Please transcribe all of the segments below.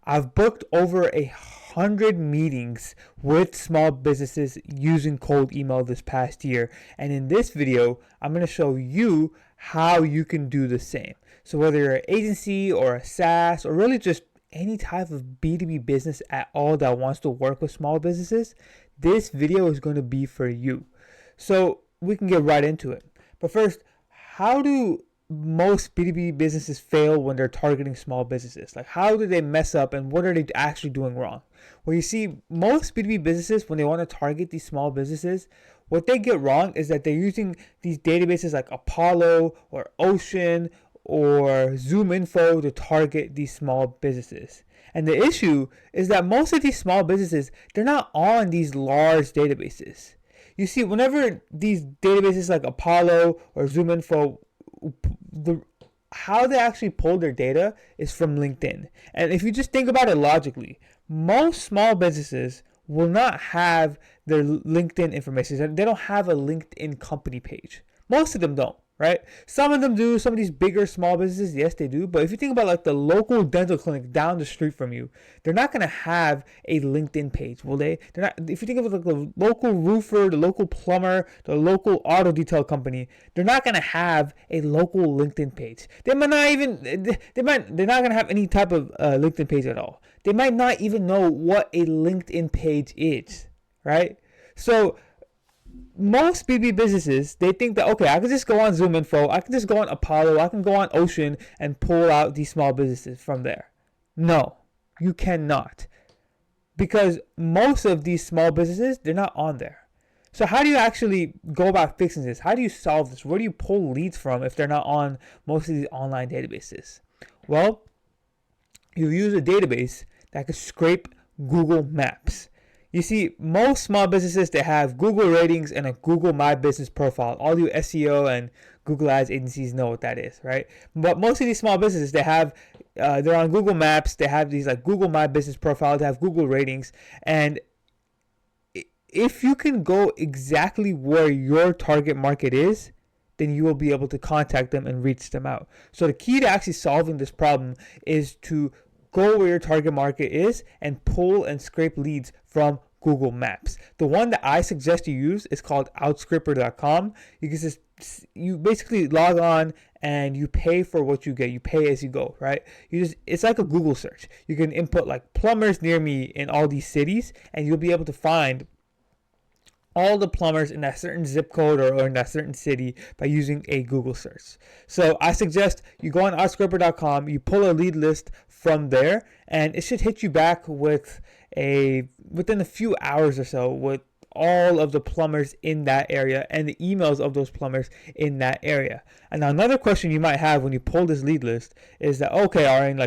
I've booked over 100 meetings with small businesses using cold email this past year. And in this video, I'm going to show you how you can do the same. So whether you're an agency or a SaaS or really just any type of B2B business at all that wants to work with small businesses, this video is going to be for you. So we can get right into it. But first, how do most B2B businesses fail when they're targeting small businesses? Like, how do they mess up and what are they actually doing wrong? Well, you see, most B2B businesses, when they want to target these small businesses, what they get wrong is that they're using these databases like Apollo or Ocean or ZoomInfo to target these small businesses. And the issue is that most of these small businesses, they're not on these large databases. You see, whenever these databases like Apollo or ZoomInfo, how they actually pull their data is from LinkedIn. And if you just think about it logically, most small businesses will not have their LinkedIn information. They don't have a LinkedIn company page. Most of them don't, right? Some of them do. Some of these bigger small businesses, yes, they do. But if you think about like the local dental clinic down the street from you, they're not going to have a LinkedIn page, will they? They're not. If you think of like the local roofer, the local plumber, the local auto detail company, they're not going to have a local LinkedIn page. They might not even. They're not going to have any type of LinkedIn page at all. They might not even know what a LinkedIn page is, right? So most B2B businesses, they think that, okay, I can just go on ZoomInfo, I can just go on Apollo, I can go on Ocean and pull out these small businesses from there. No, you cannot. Because most of these small businesses, they're not on there. So how do you actually go about fixing this? How do you solve this? Where do you pull leads from if they're not on most of these online databases? Well, you use a database that could scrape Google Maps. You see, most small businesses, they have Google ratings and a Google My Business profile. All you SEO and Google Ads agencies know what that is, right? But most of these small businesses, they have, they're on Google Maps. They have these like Google My Business profiles. They have Google ratings. And if you can go exactly where your target market is, then you will be able to contact them and reach them out. So the key to actually solving this problem is to go where your target market is and pull and scrape leads from Google Maps. The one that I suggest you use is called outscraper.com. You basically log on and you pay for what you get. You pay as you go, right? It's like a Google search. You can input like plumbers near me in all these cities and you'll be able to find all the plumbers in that certain zip code or in that certain city by using a Google search. So I suggest you go on outscraper.com, you pull a lead list from there, and it should hit you back within a few hours or so with all of the plumbers in that area and the emails of those plumbers in that area. And now another question you might have when you pull this lead list is that, okay, Arian,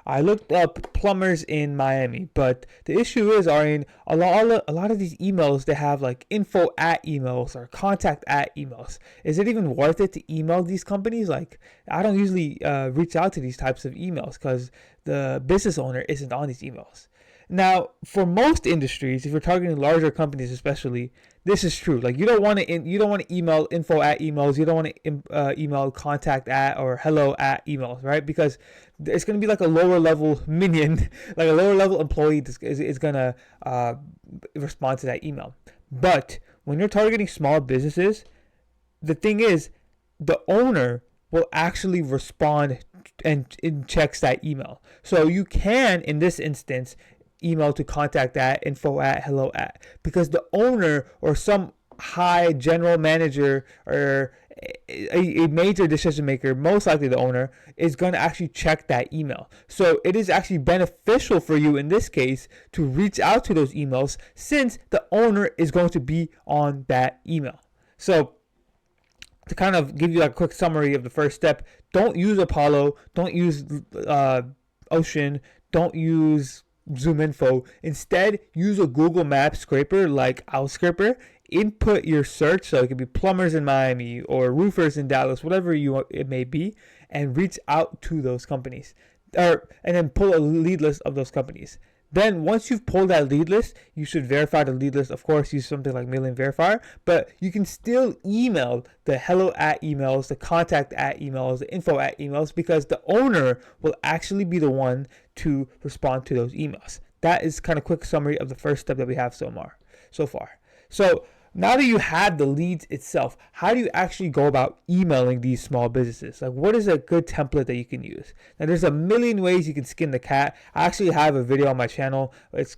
I looked up plumbers in Miami, but the issue is, Arian, a lot of these emails, they have like info@emails or contact@emails. Is it even worth it to email these companies? Like, I don't usually reach out to these types of emails because the business owner isn't on these emails. Now, for most industries, if you're targeting larger companies especially, this is true. Like, you don't want to email info@emails. You don't want to email contact@ or hello@emails, right? Because it's going to be like a lower level minion, like a lower level employee is going to respond to that email. But when you're targeting small businesses, the thing is, the owner will actually respond and checks that email. So you can, in this instance, email to contact@ info@ hello@, because the owner or some high general manager or a major decision maker, most likely the owner, is going to actually check that email. So it is actually beneficial for you in this case to reach out to those emails since the owner is going to be on that email. So to kind of give you a quick summary of the first step, don't use Apollo, don't use Ocean, don't use ZoomInfo. Instead, use a Google Maps scraper like Outscraper. Input your search, so it could be plumbers in Miami or roofers in Dallas, whatever it may be, and reach out to those companies, and then pull a lead list of those companies. Then once you've pulled that lead list, you should verify the lead list. Of course, use something like Mailing Verifier, but you can still email the hello at emails, the contact at emails, the info at emails, because the owner will actually be the one to respond to those emails. That is kind of quick summary of the first step that we have so far. So now that you have the leads itself, how do you actually go about emailing these small businesses? Like, what is a good template that you can use? Now, there's a million ways you can skin the cat. I actually have a video on my channel. It's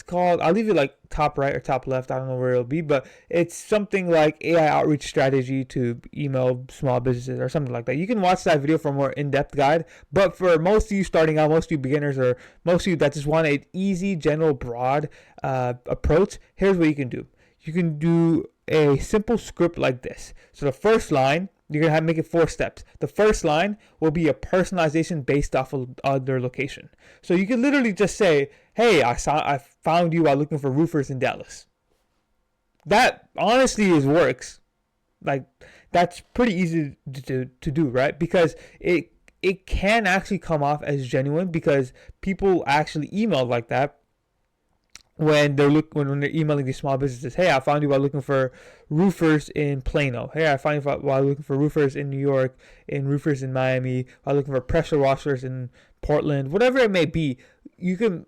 called, I'll leave it like top right or top left. I don't know where it'll be, but it's something like AI outreach strategy to email small businesses or something like that. You can watch that video for a more in-depth guide. But for most of you starting out, most of you beginners, or most of you that just want an easy, general, broad approach, here's what you can do. You can do a simple script like this. So the first line, you're going to have to make it 4 steps. The first line will be a personalization based off of their location. So you can literally just say, hey, I found you while looking for roofers in Dallas. That honestly works. Like, that's pretty easy to do, right? Because it can actually come off as genuine, because people actually email like that when they're emailing these small businesses. Hey, I found you while looking for roofers in Plano. Hey, I found you while looking for roofers in New York, in roofers in Miami, while looking for pressure washers in Portland, whatever it may be. You can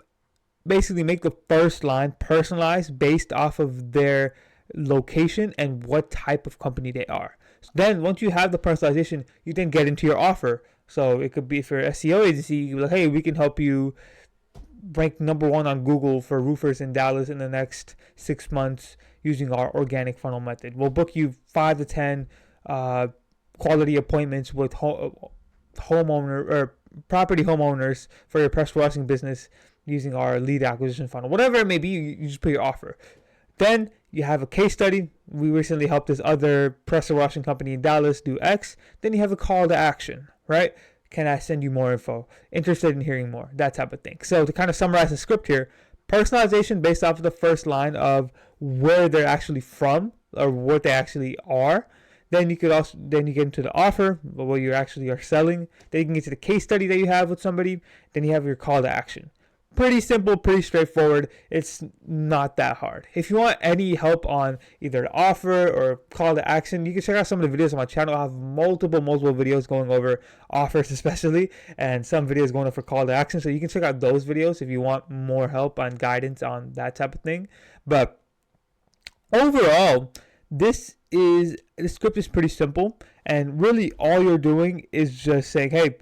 basically make the first line personalized based off of their location and what type of company they are. So then once you have the personalization, you then get into your offer. So it could be for an SEO agency, you're like, hey, we can help you rank number 1 on Google for roofers in Dallas in the next 6 months using our organic funnel method. We'll book you 5 to 10 quality appointments with homeowner or property homeowners for your pressure washing business using our lead acquisition funnel. Whatever it may be, you just put your offer. Then you have a case study. We recently helped this other pressure washing company in Dallas do X. Then you have a call to action, right? Can I send you more info? Interested in hearing more? That type of thing. So to kind of summarize the script here, personalization based off of the first line of where they're actually from or what they actually are. Then you get into the offer, what you actually are selling. Then you can get to the case study that you have with somebody. Then you have your call to action. Pretty simple, pretty straightforward. It's not that hard. If you want any help on either the offer or call to action, you can check out some of the videos on my channel. I have multiple videos going over offers especially, and some videos going over call to action. So you can check out those videos if you want more help on guidance on that type of thing. But overall, the script is pretty simple, and really all you're doing is just saying, hey,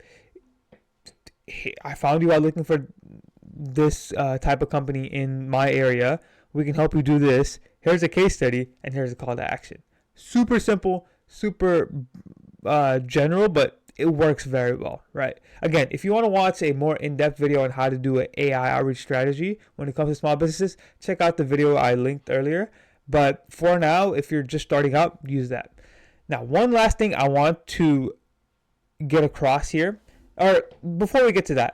I found you while looking for this type of company in my area. We can help you do this. Here's a case study, and here's a call to action. Super simple, super general, but it works very well, right? Again, if you want to watch a more in-depth video on how to do an AI outreach strategy when it comes to small businesses, check out the video I linked earlier. But for now, if you're just starting out, use that. Now, one last thing I want to get across here, or before we get to that,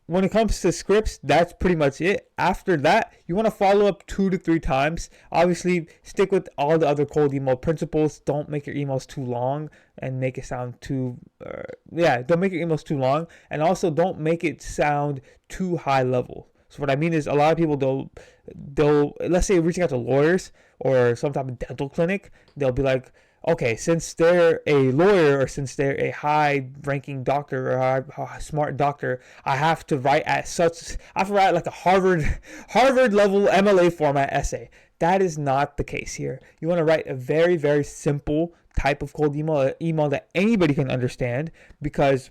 when it comes to scripts, that's pretty much it. After that, you want to follow up 2 to 3 times. Obviously, stick with all the other cold email principles. Don't make your emails too long and make it sound too, don't make your emails too long. And also don't make it sound too high level. So what I mean is, a lot of people, they'll let's say reaching out to lawyers or some type of dental clinic, they'll be like, okay, since they're a lawyer or since they're a high-ranking doctor or a smart doctor, I have to write like a Harvard-level MLA format essay. That is not the case here. You want to write a very, very simple type of cold email, an email that anybody can understand, because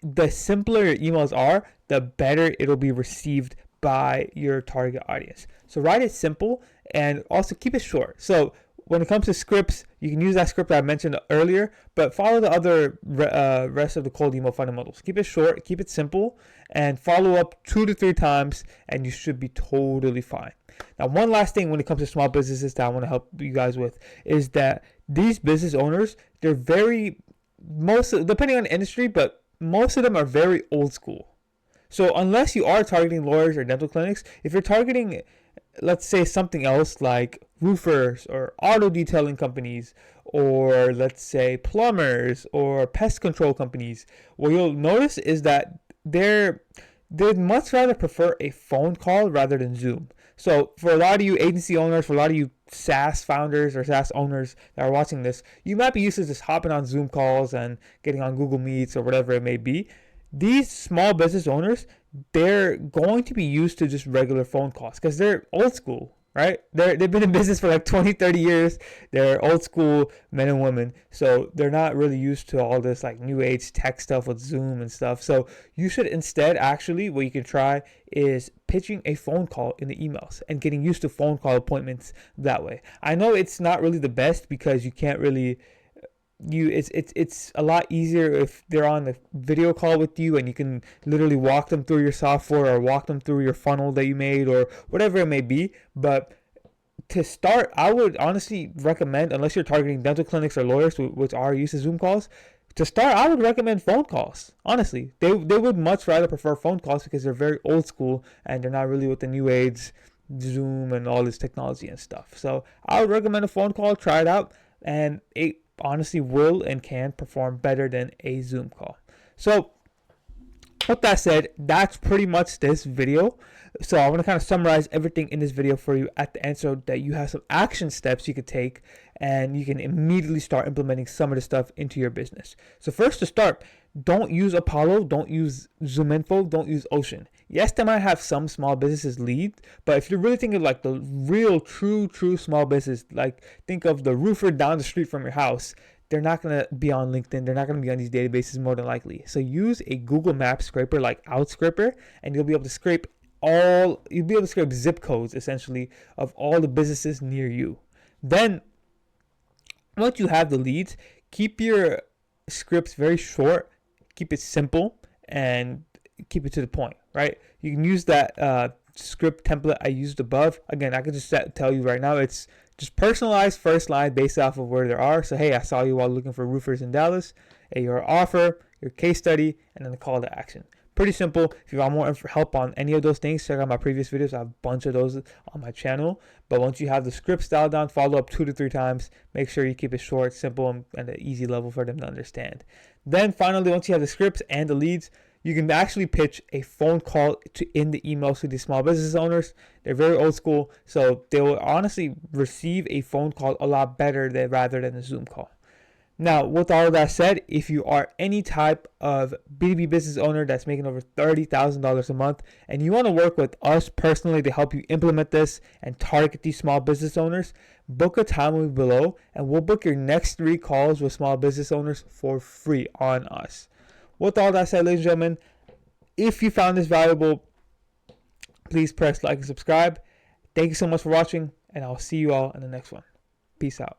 the simpler your emails are, the better it'll be received by your target audience. So write it simple and also keep it short. So when it comes to scripts, you can use that script that I mentioned earlier, but follow the other rest of the cold email fundamentals. Keep it short, keep it simple, and follow up 2 to 3 times, and you should be totally fine. Now, one last thing when it comes to small businesses that I want to help you guys with is that these business owners, they're depending on the industry, but most of them are very old school. So unless you are targeting lawyers or dental clinics, if you're targeting, let's say, something else like roofers or auto detailing companies, or let's say plumbers or pest control companies, what you'll notice is that they'd much rather prefer a phone call rather than Zoom. So for a lot of you agency owners, for a lot of you SaaS founders or SaaS owners that are watching this, you might be used to just hopping on Zoom calls and getting on Google Meets or whatever it may be. These small business owners, they're going to be used to just regular phone calls because they're old school, right? They've been in business for like 20, 30 years. They're old school men and women. So they're not really used to all this like new age tech stuff with Zoom and stuff. So you should instead actually, what you can try is pitching a phone call in the emails and getting used to phone call appointments that way. I know it's not really the best because you can't really it's a lot easier if they're on the video call with you and you can literally walk them through your software or walk them through your funnel that you made or whatever it may be. But to start, I would honestly recommend, unless you're targeting dental clinics or lawyers which are used to Zoom calls, to start, I would recommend phone calls. Honestly, they would much rather prefer phone calls because they're very old school and they're not really with the new age Zoom and all this technology and stuff. So I would recommend a phone call. Try it out, and it honestly will and can perform better than a Zoom call. So with that said, that's pretty much this video. So I want to kind of summarize everything in this video for you at the end so that you have some action steps you could take and you can immediately start implementing some of the stuff into your business. So first, to start, don't use Apollo, don't use ZoomInfo, don't use Ocean. Yes, they might have some small businesses lead, but if you're really thinking like the real, true small business, like think of the roofer down the street from your house, they're not going to be on LinkedIn. They're not going to be on these databases more than likely. So use a Google Maps scraper like OutScraper, and you'll be able to scrape zip codes essentially of all the businesses near you. Then once you have the leads, keep your scripts very short, keep it simple, and keep it to the point, right? You can use that script template I used above. Again, I can just tell you right now, it's just personalized first line based off of where there are. So, hey, I saw you while looking for roofers in Dallas, your offer, your case study, and then the call to action. Pretty simple. If you want more help on any of those things, check out my previous videos. I have a bunch of those on my channel. But once you have the script style down, follow up 2 to 3 times. Make sure you keep it short, simple, and an easy level for them to understand. Then finally, once you have the scripts and the leads, you can actually pitch a phone call in the emails to these small business owners. They're very old school, so they will honestly receive a phone call a lot better rather than a Zoom call. Now, with all of that said, if you are any type of B2B business owner that's making over $30,000 a month and you want to work with us personally to help you implement this and target these small business owners, book a time with me below and we'll book your next 3 calls with small business owners for free on us. With all that said, ladies and gentlemen, if you found this valuable, please press like and subscribe. Thank you so much for watching, and I'll see you all in the next one. Peace out.